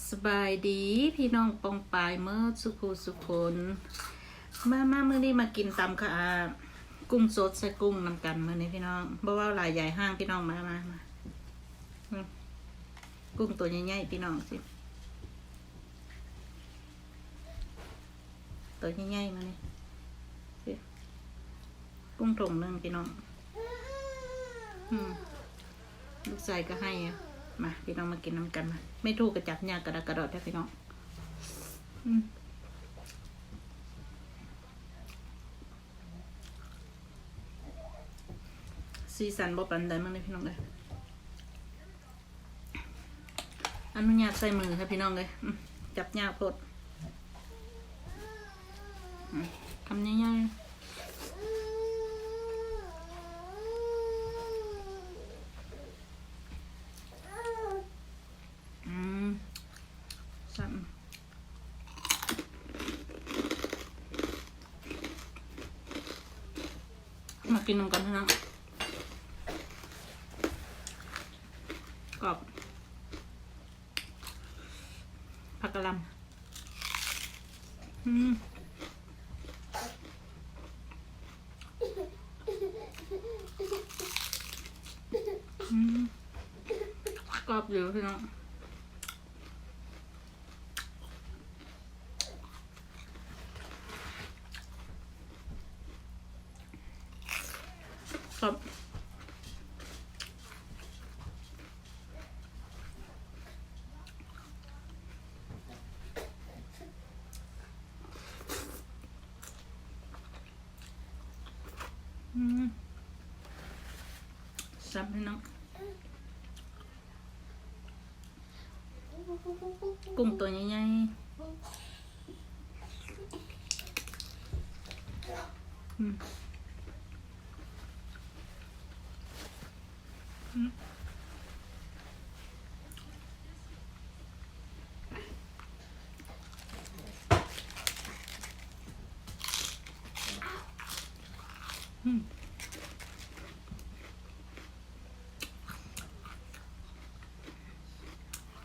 สบายดีพี่น้องปองปายเมื่อสุขสุคนมาเมื่อนี้มากินตำค่ะกุ้งสดใส่กุ้งนำกันเมื่อนี้พี่น้องบ่ว่าหลายใหญ่ห้างพี่น้องมากุ้งตัวใหญ่ๆพี่น้องสิตัวใหญ่ๆมานี่สิกุ้งถงนึงพี่น้องลูกชายก็ให้มาพี่น้องมากินน้ำกันมาไม่ถูกกระจับยากกระดกกระดอดได้พี่น้องสีสันบ่ปันใดมั้งเลยพี่น้องเลยอนุญาตใส่มือค่ะพี่น้องเลยจับยากโพดทำง่ายๆมากินกันนะกรอบผักกะหล่ำกรอบอยู่พี่น้องครับซับให้น้องกุ้งตัวใหญ่ๆ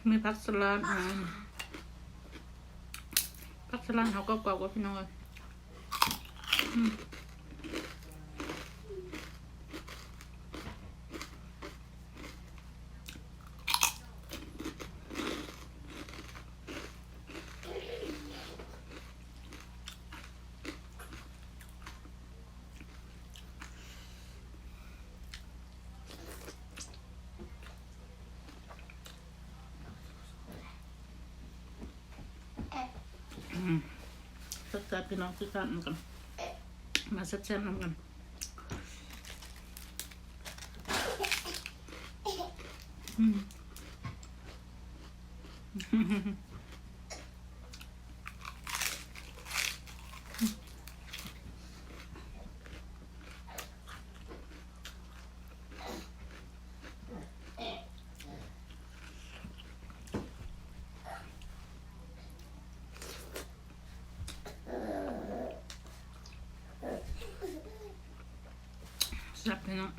มีผักสลัดผักสลัดเขาก็กรอบกว่าพี่น้องเลยสัดๆพี่น้องสัดๆน้ำกันมาสัดๆน้ำกันแซ่บพี่น้อง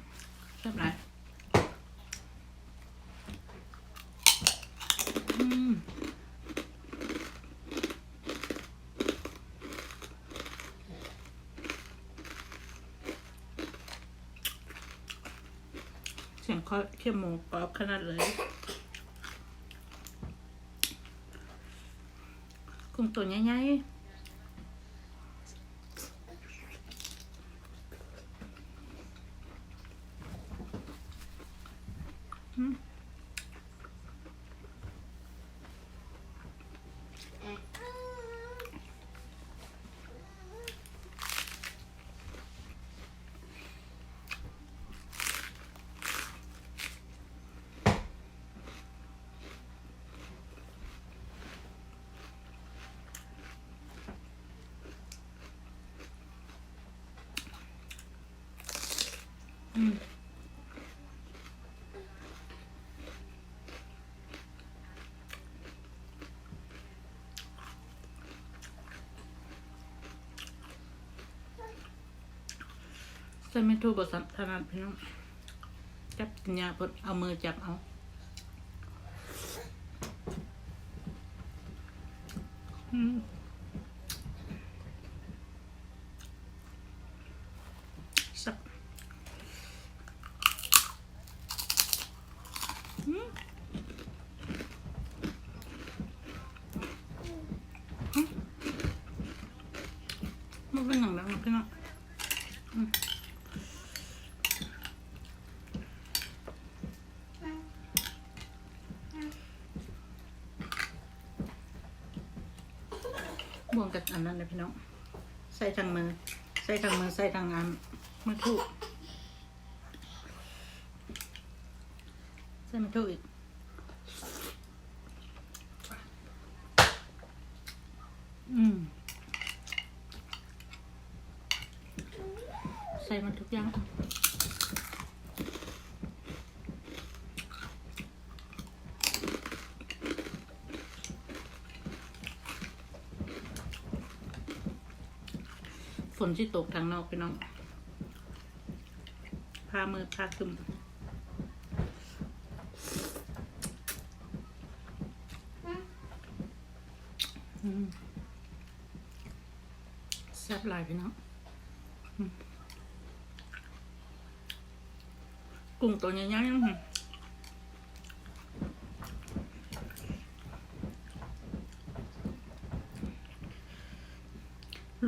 แซ่บหลายเสียงเขาเคี่ยวหมูกรอบขนาดเลยกุ้งตัวใหญ่ๆใส่ไม่ถูกบทสัมถนัดพี่น้องจับกินยาพดเอามือจับเอา อืมสับมันเป็นหนังแบบนี้เนาะบวงกับอันนั้นเลยพี่น้องใส่ทางมือใส่ทางมือใส่ทางอันไม่ถูกใส่ไม่ถูกอีกใส่มันทุกอย่างฝนที่ตกทางนอกพี่น้องผ้ามือผ้าคลุมแซ่บหลายพี่น้องกุ้งตัวใหญ่ๆ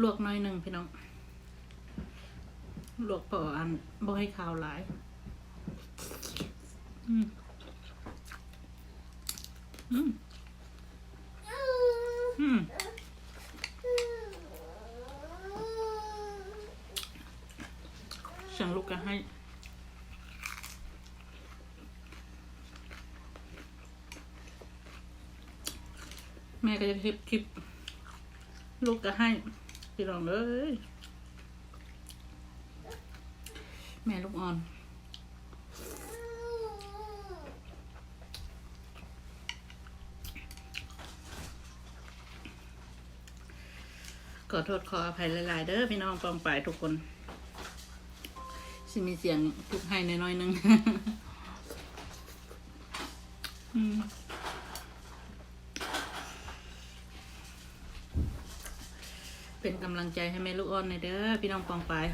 ลวกหน่อยหนึ่งพี่น้องลวกพออันบ่ให้ขาวหลายเสียงลูกก็ให้แม่ก็จะคลิปลูกก็ให้พี่น้องเอ้ยแม่ลูกอ่อนขอโทษขออภัยหลายๆเด้อพี่น้องปองปายทุกคนสิมีเสียงทุกให้น้อยๆนึง เป็นกำลังใจให้แม่ลูกอ่อนหน่อยเด้อพี่น้องปองปาย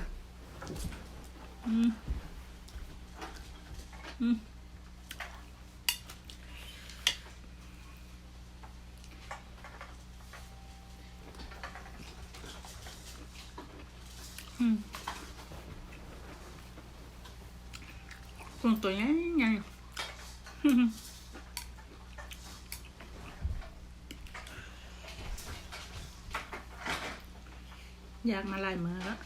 กุ้งตัวใหญ่ใหญ่อยากมาลายมือแล้ว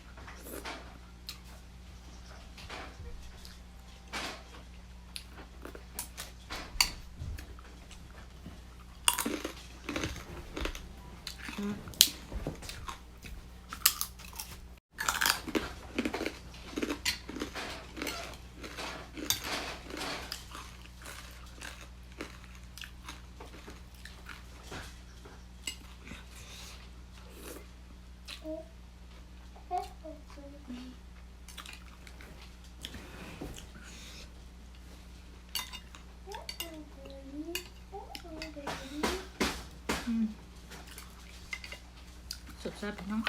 สุดยอดพี่น้อง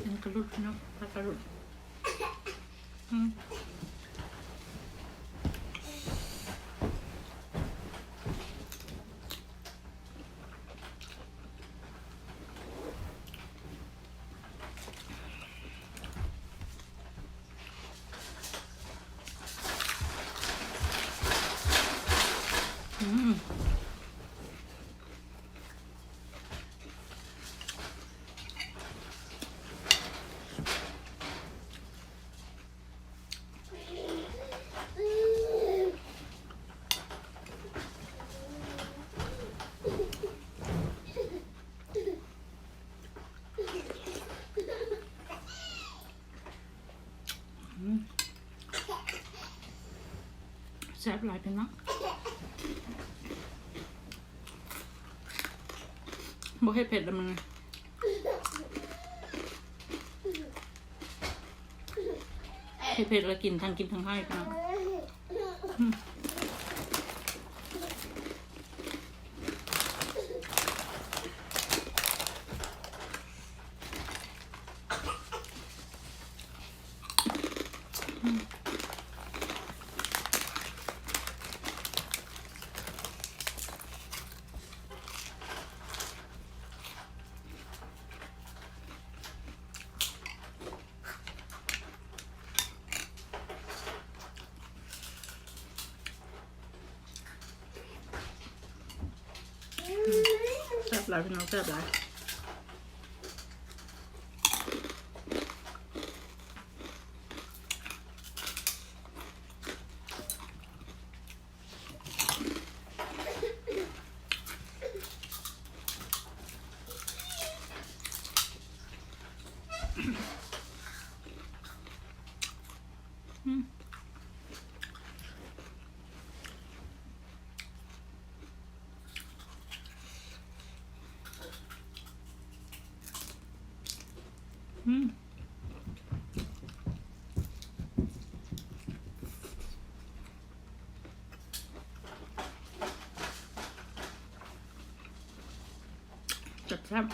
ยังกระลุดพี่น้องพักกระลุด แซ่บหลายเป็นเนาะบ่ให้เผ็ดแล้วมึงให้เผ็ดแล้วกินทั้งให้กัน แซ่บหลายพี่น้องแซ่บหลายจัดแซ่บ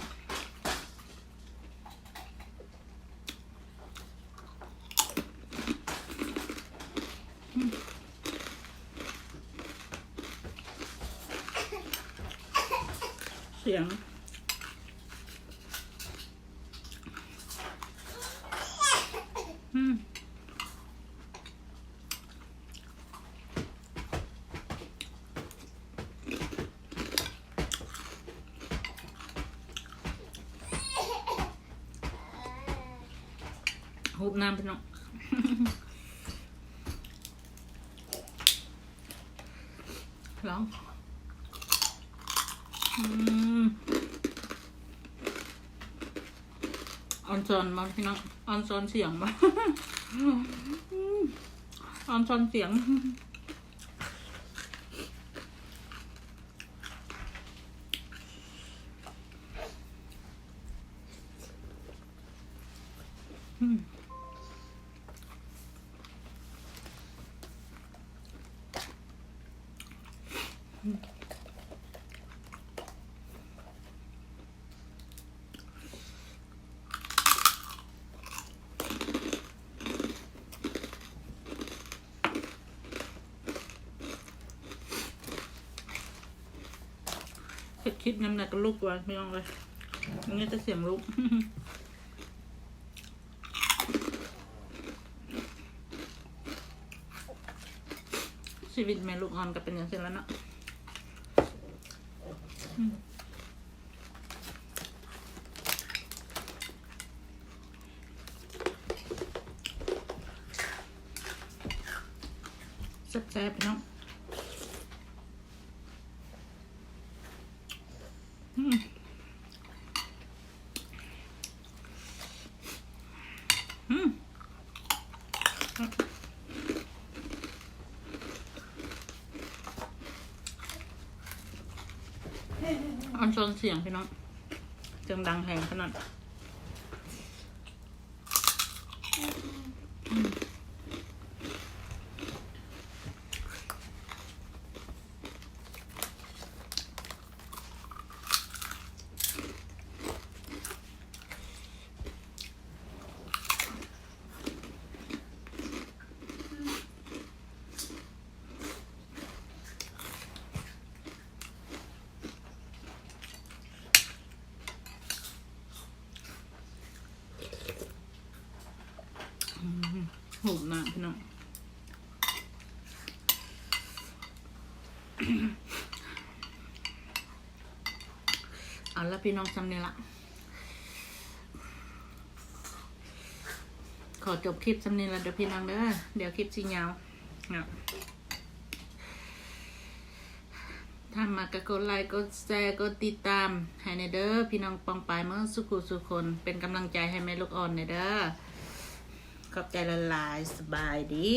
เสียงหูบน้ำพี่น้องร้องออนซอนมาพี่น้องออนซอนเสียงมาออนซอนเสียงคิดน้ำหนักกับลูกกว่าไม่ต้องเลยอันนี้จะเสียงลูกชีวิตแม่ลูกอ่อนก็เป็นอย่างเช่นแล้วเนาะแซ่บๆเนาะออนโซนเสียงพี่น้องเสียงดังแหงขนาดหูหนาพี่น้องเอาละพี่น้องจำเนี่ยละขอจบคลิปจำเนี่ยละเดี๋ยวพี่น้องเด้อเดี๋ยวคลิปสียาวถ้ามากกดไลค์กดแชร์กดติดตามให้ในเด้อพี่น้องปองปายเมื่อสุขุสุคนเป็นกำลังใจให้แม่ลูกอ่อนในเด้อ ขอบใจละลายสบายดี